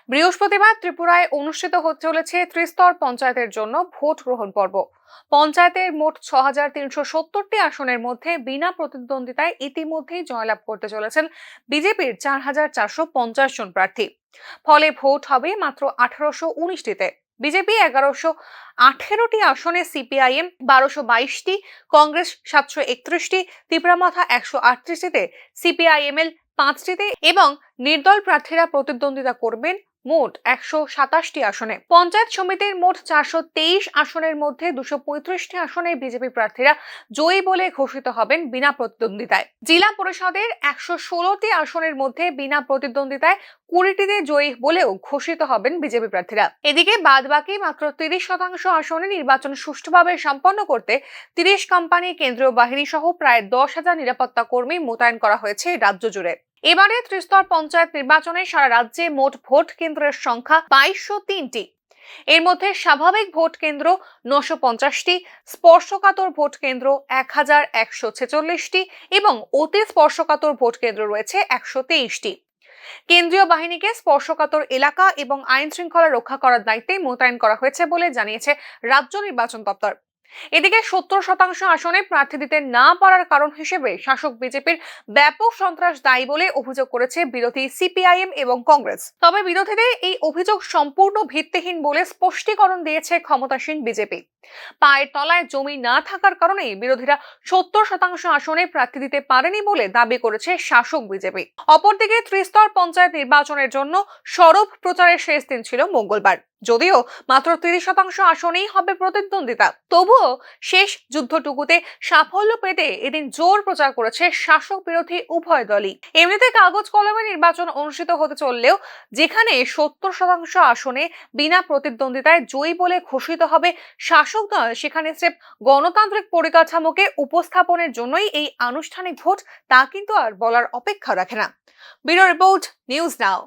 বৃহস্পতিবার ত্রিপুরায় অনুষ্ঠিত হতে চলেছে ত্রিস্তর পঞ্চায়েতের জন্য ভোট গ্রহণ পর্ব। পঞ্চায়েতের মোট ৬,৩৭০টি আসনের মধ্যে বিনা প্রতিদ্বন্দ্বিতায় ইতিমধ্যেই জয়লাভ করতে চলেছেন বিজেপির ৪,৪৫০ জন প্রার্থী। ফলে ভোট হবে মাত্র ১,৮১৯টিতে। বিজেপি ১,১১৮টি আসনে, সিপিআইএম ১,২২২টি, কংগ্রেস ৭৩১টি, ত্রিপুরামাথা ১৩৮টিতে, সিপিআইএমএল ৫টিতে এবং নির্দল প্রার্থীরা প্রতিদ্বন্দ্বিতা করবেন মোট ১২৭টি আসনে। পঞ্চায়েত সমিতির মোট ৪২৩ আসনের মধ্যে ২৩৫টি আসনে বিজেপি প্রার্থীরা জয়ী বলে ঘোষিত হবেন বিনা প্রতিদ্বন্দ্বিতায়। জেলা পরিষদের ১১৬টি আসনের মধ্যে বিনা প্রতিদ্বন্দ্বিতায় ২০টিতে জয়ী বলেও ঘোষিত হবেন বিজেপি প্রার্থীরা। এদিকে বাদবাকি মাত্র ৩০% আসনে নির্বাচন সুষ্ঠুভাবে সম্পন্ন করতে ৩০ কোম্পানি, কেন্দ্রীয় বাহিনী সহ প্রায় ১০,০০০ নিরাপত্তা কর্মী মোতায়েন করা হয়েছে রাজ্য জুড়ে। এবারে ত্রিস্তর পঞ্চায়েত নির্বাচনে সারা রাজ্যে মোট ভোট কেন্দ্রের সংখ্যা ২২০৩টি। এর মধ্যে স্বাভাবিক ভোট কেন্দ্র ৯৫০টি, স্পর্শকাতর ভোট কেন্দ্র ১,১৪৬টি এবং অতি স্পর্শকাতর ভোট কেন্দ্র রয়েছে ১২৩টি। কেন্দ্রীয় বাহিনীকে স্পর্শকাতর এলাকা এবং আইন শৃঙ্খলা রক্ষা করার দায়িত্বে মোতায়েন করা হয়েছে বলে জানিয়েছে রাজ্য নির্বাচন দপ্তর। এদিকে ৭০% আসনে প্রার্থী দিতে না পারার কারণ হিসেবে শাসক বিজেপির ব্যাপক সন্ত্রাস দায়ী বলে অভিযোগ করেছে বিরোধী সিপিআইএম এবং কংগ্রেস। তবে বিরোধীদের এই অভিযোগ সম্পূর্ণ ভিত্তিহীন বলে স্পষ্টীকরণ দিয়েছে ক্ষমতাসীন বিজেপি। পায়ের তলায় জমি না থাকার কারণেই বিরোধীরা ৭০% আসনে প্রার্থী দিতে পারেনি বলে দাবি করেছে শাসক বিজেপি। অপরদিকে ত্রিস্তর পঞ্চায়েত নির্বাচনের জন্য সরব প্রচারের শেষ দিন ছিল মঙ্গলবার। যদিও মাত্র ৩০% আসনেই হবে প্রতিদ্বন্দ্বিতা, তবুও শেষ যুদ্ধটুকুতে সাফল্য পেতে এদিন জোর প্রচার করেছে শাসক বিরোধী উভয় দলই। এমনিতে কাগজ কলমে নির্বাচন অনুষ্ঠিত হতে চললেও যেখানে ৭০% আসনে বিনা প্রতিদ্বন্দ্বিতায় জয়ী বলে ঘোষিত হবে শাসক দল, সেখানে স্রেফ গণতান্ত্রিক পরিকাঠামোকে উপস্থাপনের জন্যই এই আনুষ্ঠানিক ভোট, তা কিন্তু আর বলার অপেক্ষা রাখে না। Bureau report, news now.